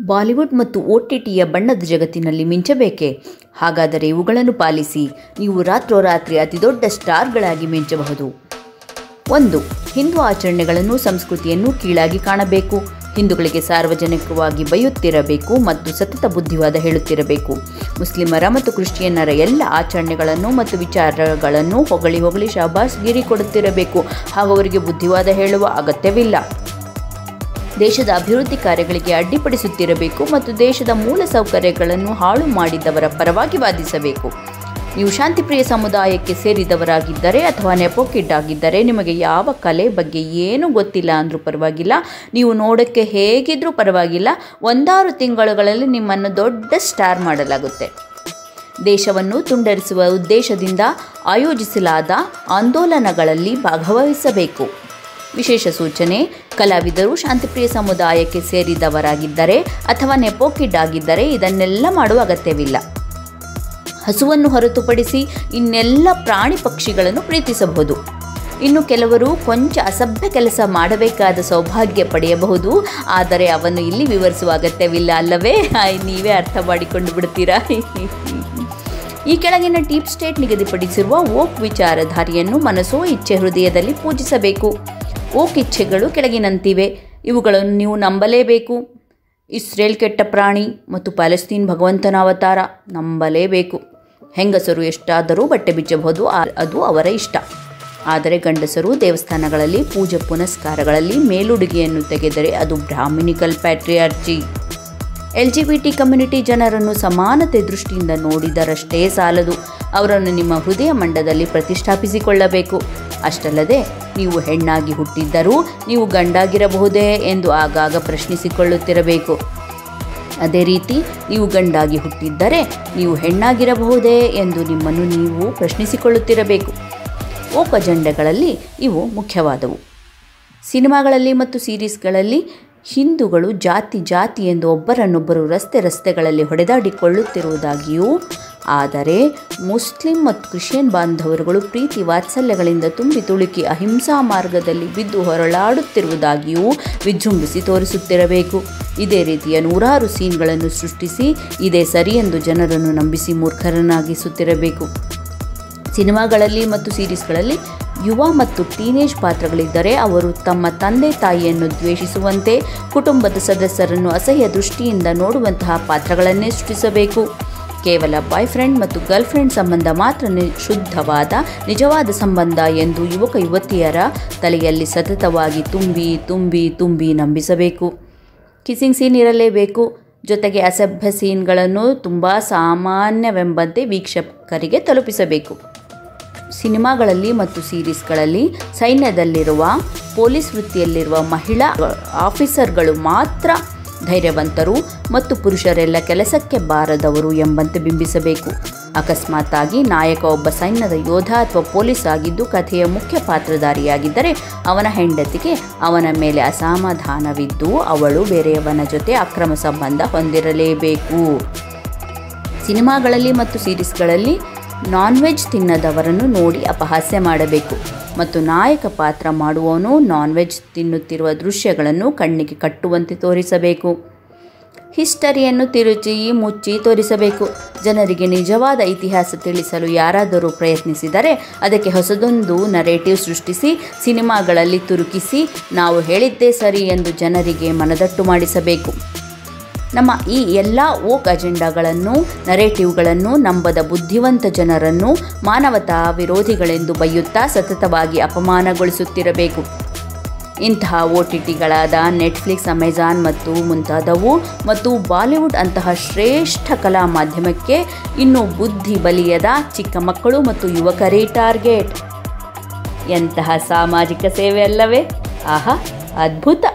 Bollywood ಮತ್ತು OTTಯ ಬಣ್ಣದ ಜಗತ್ತಿನಲ್ಲಿ ಮಿಂಚಬೇಕೆ? ಹಾಗಾದರೆ ಇವುಗಳನ್ನು ಪಾಲಿಸಿ. ನೀವು ರಾತ್ರೋರಾತ್ರಿ ಅತಿದೊಡ್ಡ ಸ್ಟಾರ್ಗಳಾಗಿ ಮಿಂಚಬಹುದು. 1. ಹಿಂದೂ ಆಚರಣೆಗಳನ್ನು ಸಂಸ್ಕೃತಿಯನ್ನು ಕೀಳಾಗಿ ಕಾಣಬೇಕು. ಹಿಂದೂಗಳಿಗೆ ಸಾರ್ವಜನಿಕವಾಗಿ ಬೈಯುತ್ತಿರಬೇಕು ಮತ್ತು ಸತತ ಬುದ್ಧಿವಾದ ಹೇಳುತ್ತಿರಬೇಕು. ಮುಸ್ಲಿಮರ ಮತ್ತು ಕ್ರಿಶ್ಚಿಯನ್ನರ ಎಲ್ಲ ಆಚರಣೆಗಳನ್ನು ಮತ್ತು ವಿಚಾರಗಳನ್ನು ಹೊಗಳಿ ಶಾಬಾಸ್ಗಿರಿ ಕೊಡುತ್ತಿರಬೇಕು ಹಾಗೂ ಅವರಿಗೆ ಬುದ್ಧಿವಾದ ಹೇಳುವ ಅಗತ್ಯವಿಲ್ಲ. ದೇಶದ ಅಭಿವೃದ್ಧಿ ಕಾರ್ಯಗಳಿಗೆ ಅಡ್ಡಿಪಡಿಸುತ್ತಿರಬೇಕು ಮತ್ತು ದೇಶದ ಮೂಲ ಸೌಕರ್ಯಗಳನ್ನು ಹಾಳು ಮಾಡಿದವರ ಪರವಾಗಿ ವಾದಿಸಬೇಕು. ನೀವು ಶಾಂತಿಪ್ರಿಯ ಸಮುದಾಯಕ್ಕೆ ಸೇರಿದವರಾಗಿದ್ದರೆ ಅಥವಾ ನೆಪೋಕಿಡ್ ಆಗಿದ್ದರೆ, ನಿಮಗೆ ಯಾವ ಕಲೆ ಬಗ್ಗೆ ಏನೂ ಗೊತ್ತಿಲ್ಲ ಅಂದರೂ ಪರವಾಗಿಲ್ಲ, ನೀವು ನೋಡೋಕ್ಕೆ ಹೇಗಿದ್ರೂ ಪರವಾಗಿಲ್ಲ, 1-6 ತಿಂಗಳುಗಳಲ್ಲಿ ನಿಮ್ಮನ್ನು ದೊಡ್ಡ ಸ್ಟಾರ್ ಮಾಡಲಾಗುತ್ತೆ. ದೇಶವನ್ನು ತುಂಡರಿಸುವ ಉದ್ದೇಶದಿಂದ ಆಯೋಜಿಸಲಾದ ಆಂದೋಲನಗಳಲ್ಲಿ ಭಾಗವಹಿಸಬೇಕು. ವಿಶೇಷ ಸೂಚನೆ: ಕಲಾವಿದರು ಶಾಂತಿಪ್ರಿಯ ಸಮುದಾಯಕ್ಕೆ ಸೇರಿದವರಾಗಿದ್ದರೆ ಅಥವಾ ನೆಪೋಕಿಡ್ ಆಗಿದ್ದರೆ ಇದನ್ನೆಲ್ಲ ಮಾಡುವ ಅಗತ್ಯವಿಲ್ಲ. ಹಸುವನ್ನು ಹೊರತುಪಡಿಸಿ ಇನ್ನೆಲ್ಲ ಪ್ರಾಣಿ ಪಕ್ಷಿಗಳನ್ನು ಪ್ರೀತಿಸಬಹುದು. ಇನ್ನು ಕೆಲವರು ಕೊಂಚ ಅಸಭ್ಯ ಕೆಲಸ ಮಾಡಬೇಕಾದ ಸೌಭಾಗ್ಯ ಪಡೆಯಬಹುದು, ಆದರೆ ಅವನ್ನು ಇಲ್ಲಿ ವಿವರಿಸುವ ಅಗತ್ಯವಿಲ್ಲ ಅಲ್ಲವೇ? ನೀವೇ ಅರ್ಥ ಮಾಡಿಕೊಂಡು ಬಿಡ್ತೀರಾ? ಈ ಕೆಳಗಿನ ಡೀಪ್ ಸ್ಟೇಟ್ ನಿಗದಿಪಡಿಸಿರುವ ಓಕ್ ವಿಚಾರಧಾರೆಯನ್ನು ಮನಸ್ಸೋ ಇಚ್ಛೆ ಹೃದಯದಲ್ಲಿ ಪೂಜಿಸಬೇಕು. ಓಕ್ ಇಚ್ಛೆಗಳು ಕೆಳಗಿನಂತಿವೆ. ಇವುಗಳನ್ನು ನೀವು ನಂಬಲೇಬೇಕು. ಇಸ್ರೇಲ್ ಕೆಟ್ಟ ಪ್ರಾಣಿ ಮತ್ತು ಪ್ಯಾಲೆಸ್ತೀನ್ ಭಗವಂತನ ಅವತಾರ ನಂಬಲೇಬೇಕು. ಹೆಂಗಸರು ಎಷ್ಟಾದರೂ ಬಟ್ಟೆ ಬಿಚ್ಚಬಹುದು, ಅದು ಅವರ ಇಷ್ಟ. ಆದರೆ ಗಂಡಸರು ದೇವಸ್ಥಾನಗಳಲ್ಲಿ ಪೂಜೆ ಪುನಸ್ಕಾರಗಳಲ್ಲಿ ಮೇಲುಡುಗೆಯನ್ನು ತೆಗೆದರೆ ಅದು ಬ್ರಾಹ್ಮಿನಿಕಲ್ ಪ್ಯಾಟ್ರಿಯಾರ್ಚಿ. LGBT ಕಮ್ಯುನಿಟಿ ಜನರನ್ನು ಸಮಾನತೆ ದೃಷ್ಟಿಯಿಂದ ನೋಡಿದರಷ್ಟೇ ಸಾಲದು, ಅವರನ್ನು ನಿಮ್ಮ ಹೃದಯ ಮಂಡದಲ್ಲಿ ಪ್ರತಿಷ್ಠಾಪಿಸಿಕೊಳ್ಳಬೇಕು. ಅಷ್ಟಲ್ಲದೆ ನೀವು ಹೆಣ್ಣಾಗಿ ಹುಟ್ಟಿದ್ದರೂ ನೀವು ಗಂಡಾಗಿರಬಹುದೇ ಎಂದು ಆಗಾಗ ಪ್ರಶ್ನಿಸಿಕೊಳ್ಳುತ್ತಿರಬೇಕು. ಅದೇ ರೀತಿ ನೀವು ಗಂಡಾಗಿ ಹುಟ್ಟಿದ್ದರೆ ನೀವು ಹೆಣ್ಣಾಗಿರಬಹುದೇ ಎಂದು ನಿಮ್ಮನ್ನು ನೀವು ಪ್ರಶ್ನಿಸಿಕೊಳ್ಳುತ್ತಿರಬೇಕು. ಓಕ್ ಅಜೆಂಡಗಳಲ್ಲಿ ಇವು ಮುಖ್ಯವಾದವು. ಸಿನಿಮಾಗಳಲ್ಲಿ ಮತ್ತು ಸೀರೀಸ್ಗಳಲ್ಲಿ ಹಿಂದೂಗಳು ಜಾತಿ ಎಂದು ಒಬ್ಬರನ್ನೊಬ್ಬರು ರಸ್ತೆಗಳಲ್ಲಿ ಹೊಡೆದಾಡಿಕೊಳ್ಳುತ್ತಿರುವುದಾಗಿಯೂ, ಆದರೆ ಮುಸ್ಲಿಂ ಮತ್ತು ಕ್ರಿಶ್ಚಿಯನ್ ಬಾಂಧವರುಗಳು ಪ್ರೀತಿ ವಾತ್ಸಲ್ಯಗಳಿಂದ ತುಂಬಿ ತುಳುಕಿ ಅಹಿಂಸಾ ಮಾರ್ಗದಲ್ಲಿ ಬಿದ್ದು ಹೊರಳಾಡುತ್ತಿರುವುದಾಗಿಯೂ ವಿಜೃಂಭಿಸಿ ತೋರಿಸುತ್ತಿರಬೇಕು. ಇದೇ ರೀತಿಯ 100 ಸೀನ್ಗಳನ್ನು ಸೃಷ್ಟಿಸಿ ಇದೇ ಸರಿ ಎಂದು ಜನರನ್ನು ನಂಬಿಸಿ ಮೂರ್ಖರನ್ನಾಗಿಸುತ್ತಿರಬೇಕು. ಸಿನಿಮಾಗಳಲ್ಲಿ ಮತ್ತು ಸೀರೀಸ್ಗಳಲ್ಲಿ ಯುವ ಮತ್ತು ಟೀನೇಜ್ ಪಾತ್ರಗಳಿದ್ದರೆ ಅವರು ತಮ್ಮ ತಂದೆ ತಾಯಿಯನ್ನು ದ್ವೇಷಿಸುವಂತೆ, ಕುಟುಂಬದ ಸದಸ್ಯರನ್ನು ಅಸಹ್ಯ ದೃಷ್ಟಿಯಿಂದ ನೋಡುವಂತಹ ಪಾತ್ರಗಳನ್ನೇ ಸೃಷ್ಟಿಸಬೇಕು. ಕೇವಲ ಬಾಯ್ ಫ್ರೆಂಡ್ ಮತ್ತು ಗರ್ಲ್ ಫ್ರೆಂಡ್ ಸಂಬಂಧ ಮಾತ್ರ ಶುದ್ಧವಾದ ನಿಜವಾದ ಸಂಬಂಧ ಎಂದು ಯುವಕ ಯುವತಿಯರ ತಲೆಯಲ್ಲಿ ಸತತವಾಗಿ ತುಂಬಿ ನಂಬಿಸಬೇಕು. ಕಿಸ್ಸಿಂಗ್ ಸೀನ್ ಇರಲೇಬೇಕು. ಜೊತೆಗೆ ಅಸಭ್ಯ ಸೀನ್ಗಳನ್ನು ತುಂಬ ಸಾಮಾನ್ಯವೆಂಬಂತೆ ವೀಕ್ಷಕರಿಗೆ ತಲುಪಿಸಬೇಕು. ಸಿನಿಮಾಗಳಲ್ಲಿ ಮತ್ತು ಸೀರೀಸ್ಗಳಲ್ಲಿ ಸೈನ್ಯದಲ್ಲಿರುವ, ಪೊಲೀಸ್ ವೃತ್ತಿಯಲ್ಲಿರುವ ಮಹಿಳಾ ಆಫೀಸರ್ಗಳು ಮಾತ್ರ ಧೈರ್ಯವಂತರು ಮತ್ತು ಪುರುಷರೆಲ್ಲ ಕೆಲಸಕ್ಕೆ ಬಾರದವರು ಎಂಬಂತೆ ಬಿಂಬಿಸಬೇಕು. ಅಕಸ್ಮಾತ್ತಾಗಿ ನಾಯಕ ಒಬ್ಬ ಸೈನ್ಯದ ಯೋಧ ಅಥವಾ ಪೊಲೀಸ್ ಆಗಿದ್ದು ಕಥೆಯ ಮುಖ್ಯ ಪಾತ್ರಧಾರಿಯಾಗಿದ್ದರೆ ಅವನ ಹೆಂಡತಿಗೆ ಅವನ ಮೇಲೆ ಅಸಮಾಧಾನವಿದ್ದು ಅವಳು ಬೇರೆಯವನ ಜೊತೆ ಅಕ್ರಮ ಸಂಬಂಧ ಹೊಂದಿರಲೇಬೇಕು. ಸಿನಿಮಾಗಳಲ್ಲಿ ಮತ್ತು ಸೀರೀಸ್ಗಳಲ್ಲಿ ನಾನ್-ವೆಜ್ ತಿನ್ನದವರನ್ನು ನೋಡಿ ಅಪಹಾಸ್ಯ ಮಾಡಬೇಕು ಮತ್ತು ನಾಯಕ ಪಾತ್ರ ಮಾಡುವವನು ನಾನ್-ವೆಜ್ ತಿನ್ನುತ್ತಿರುವ ದೃಶ್ಯಗಳನ್ನು ಕಣ್ಣಿಗೆ ಕಟ್ಟುವಂತೆ ತೋರಿಸಬೇಕು. ಹಿಸ್ಟರಿಯನ್ನು ತಿರುಚಿ ಮುಚ್ಚಿ ತೋರಿಸಬೇಕು. ಜನರಿಗೆ ನಿಜವಾದ ಇತಿಹಾಸ ತಿಳಿಸಲು ಯಾರಾದರೂ ಪ್ರಯತ್ನಿಸಿದರೆ ಅದಕ್ಕೆ ಹೊಸದೊಂದು ನರೇಟಿವ್ ಸೃಷ್ಟಿಸಿ ಸಿನಿಮಾಗಳಲ್ಲಿ ತುರುಕಿಸಿ ನಾವು ಹೇಳಿದ್ದೇ ಸರಿ ಎಂದು ಜನರಿಗೆ ಮನದಟ್ಟು ಮಾಡಿಸಬೇಕು. ನಮ್ಮ ಈ ಎಲ್ಲ ಓಕ್ ಅಜೆಂಡಾಗಳನ್ನು, ನರೇಟಿವ್ಗಳನ್ನು ನಂಬದ ಬುದ್ಧಿವಂತ ಜನರನ್ನು ಮಾನವತಾ ವಿರೋಧಿಗಳೆಂದು ಬೈಯುತ್ತಾ ಸತತವಾಗಿ ಅಪಮಾನಗೊಳಿಸುತ್ತಿರಬೇಕು. ಇಂತಹ OTTಗಳಾದ ನೆಟ್ಫ್ಲಿಕ್ಸ್, ಅಮೆಜಾನ್ ಮತ್ತು ಮುಂತಾದವು ಮತ್ತು ಬಾಲಿವುಡ್ ಅಂತಹ ಶ್ರೇಷ್ಠ ಕಲಾ ಮಾಧ್ಯಮಕ್ಕೆ ಇನ್ನು ಬುದ್ಧಿ ಬಲಿಯದ ಚಿಕ್ಕ ಮಕ್ಕಳು ಮತ್ತು ಯುವಕರೇ ಟಾರ್ಗೆಟ್. ಎಂತಹ ಸಾಮಾಜಿಕ ಸೇವೆ ಅಲ್ಲವೇ? ಆಹಾ, ಅದ್ಭುತ!